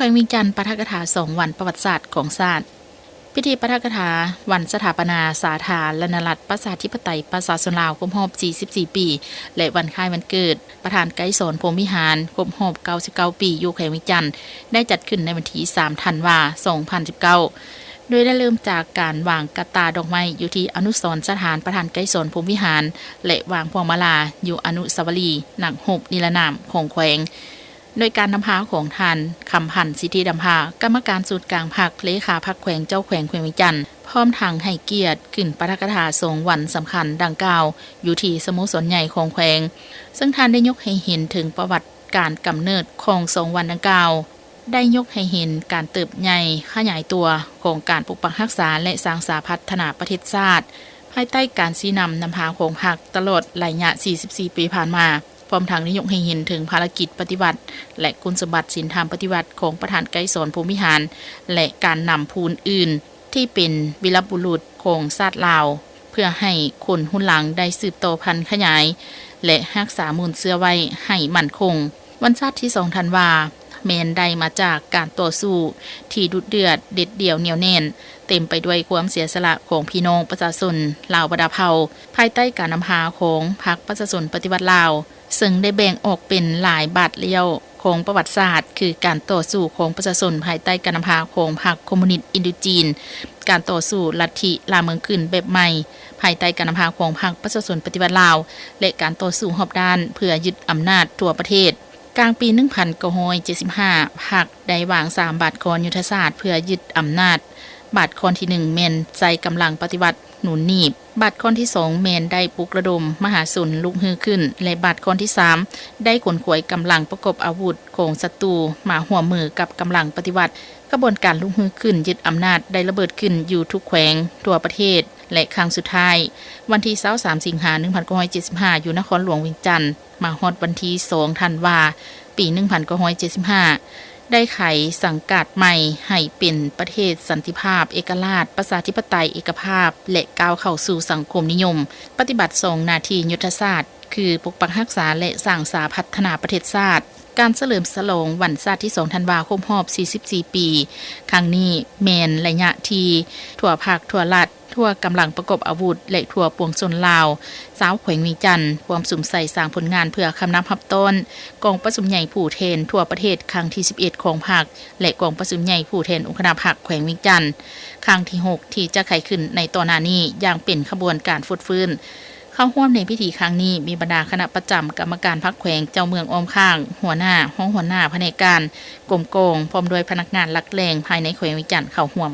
วงเวียงจันทร์ปาฐกถา2 วันประวัติศาสตร์ของศาสตร์พิธีปาฐกถาวันสถาปนาสาธารณรัฐประชาธิปไตยประชาชนลาวครบรอบ44 ปีและวันคล้ายวันเกิดประธานไกรสอนพรหมวิหารครบรอบ99 ปีอยู่แขวงเวียงจันทร์ได้จัดขึ้นในวันที่3 ธันวาคม 2019โดยได้เริ่มจากการวางกระตาดอกไม้อยู่ที่อนุสรณ์สถานประธานไกรสอนพรหมวิหารและวางพวงมาลาอยู่อนุสาวรีย์หนักหบนิรนามของแขวงโดยการนำพาของท่านคำพันธ์สิทธิดำพากรรมการสูตรกลางพรรคเลขาพรรคแขวงเจ้าแขวงเวียงจันทร์พร้อมทางให้เกียรติขึ้นปาฐกถา2 วันสำคัญดังกล่าวอยู่ที่สโมสรใหญ่ของแขวงซึ่งท่านได้ยกให้เห็นถึงประวัติการกำเนิดของ2 วันดังกล่าวได้ยกให้เห็นการเติบใหญ่ขยายตัวของการปกปักรักษาและสร้างสาพัฒนาประเทศชาติภายใต้การชี้นำพาของพรรคตลอดระยะ44 ปีผ่านมาพร้อมทางนายกให้เห็นถึงภารกิจปฏิบัติและคุณสมบัติศีลธรรมปฏิบัติของประธานไกรสอนพรหมวิหารและการนำภูนอื่นที่เป็นวีรบุรุษของชาติลาวเพื่อให้คนรุ่นหลังได้สืบต่อพันธุ์ขยายและรักษามูลเชื้อไว้ให้มั่นคงวันชาติที่2 ธันวาคมแมนได้มาจากการต่อสู้ที่ดุเดือดเด็ดเดี่ยวเหนียวแน่นเต็มไปด้วยความเสียสละของพี่น้องประชาชนลาวบดาเผาภายใต้การนำพาของพรรคประชาชนปฏิวัติลาวซึ่งได้แบ่งออกเป็นหลายบาทเลี้ยวของประวัติศาสตร์คือการต่อสู้ของประชาชนภายใต้การนำพาของพรรคคอมมิวนิสต์อินโดจีนการต่อสู้ลัทธิลาเมืองขึ้นแบบใหม่ภายใต้การนำพาของพรรคประชาชนปฏิวัติลาวและการต่อสู้รอบด้านเพื่อยึดอำนาจทั่วประเทศกลางปี 1975 พรรคได้วาง3 บาทคอนยุทธศาสตร์เพื่อยึดอำนาจบาทคอนที่1เมนใจกำลังปฏิวัติหนุนหนีบบาทคอนที่2เมนได้ปลุกระดมมหาชนลุกฮือขึ้นและบาทคอนที่3ได้ขนขวยกำลังประกบอาวุธของศัตรูมาหัวมือกับกำลังปฏิวัติกระบวนการลุกฮือขึ้นยึดอำนาจได้ระเบิดขึ้นอยู่ทุกแขวงทั่วประเทศและครั้งสุดท้ายวันที่23 สิงหาคม 1975อยู่นครหลวงเวียงจันทร์มาฮอดวันที่2 ธันวาคม ปี 1975ได้ไขสังกัดใหม่ให้เป็นประเทศสันติภาพเอกราชประชาธิปไตยเอกภาพและก้าวเข้าสู่สังคมนิยมปฏิบัติ2 หน้าที่ยุทธศาสตร์คือปกปักรักษาและสร้างสาพัฒนาประเทศชาติการเฉลิมฉลองวันชาติที่2 ธันวาคมรอบ44 ปีครั้งนี้แมนระยะที่ทั่วภาคทั่วรัฐทั่วกำลังประกบอาวุธและทั่วปวงชนลาวสาวแขวงเวียงจันทร์ความสุมใส่สร้างผลงานเพื่อคำนับรับต้นกองประชุมใหญ่ผู้แทนทั่วประเทศครั้งที่11ของพรรคและกองประชุมใหญ่ผู้แทนองค์คณะพรรคแขวงเวียงจันทร์ครั้งที่6ที่จะไขขึ้นในตอนนี้อย่างเป็นขบวนการฟุดฟื้นเข้าร่วมในพิธีครั้งนี้มีบรรดาคณะประจำกรรมการพรรคแขวงเจ้าเมืองอ้อมข้างหัวหน้าห้องหัวหน้าแผนกการกรมโกงพร้อมด้วยพนักงานหลักแหล่งภายในแขวงเวียงจันทร์เข้าร่วม